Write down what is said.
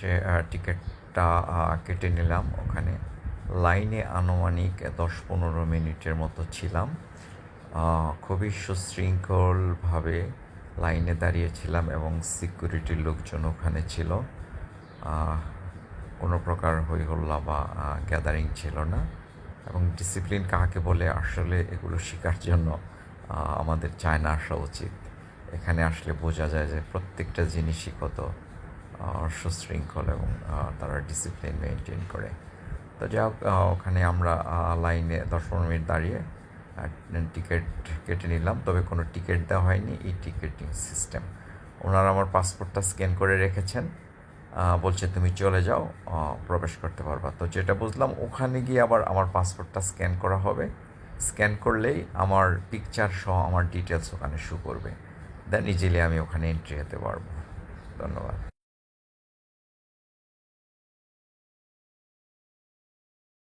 এসে টিকিটটা কেটে নিলাম। ওখানে লাইনে আনুমানিক 10-15 মিনিটের মতো ছিলাম। খুবই সুশৃঙ্খলভাবে লাইনে দাঁড়িয়েছিলাম এবং সিকিউরিটির লোকজন ওখানে ছিল। কোনো প্রকার হইহল্লা বা গ্যাদারিং ছিল না। এবং ডিসিপ্লিন কাকে বলে আসলে এগুলো শেখার জন্য আমাদের চায়না আসা উচিত। এখানে আসলে বোঝা যায় যে প্রত্যেকটা জিনিসই কত সুশৃঙ্খল এবং তারা ডিসিপ্লিন মেনটেন করে। তো যাই হোক, ওখানে আমরা লাইনে 10-15 মিনিট দাঁড়িয়ে টিকিট কেটে নিলাম। তবে কোনো টিকিট দেওয়া হয়নি, ই টিকিটিং সিস্টেম। ওনারা আমার পাসপোর্টটা স্ক্যান করে রেখেছেন, বলছে তুমি চলে যাও, প্রবেশ করতে পারবা। তো যেটা বুঝলাম, ওখানে গিয়ে আবার আমার পাসপোর্টটা স্ক্যান করা হবে। স্ক্যান করলেই আমার পিকচার সহ আমার ডিটেলস ওখানে শো করবে, দেন ইজিলি আমি ওখানে এন্ট্রি হতে পারবো। ধন্যবাদ।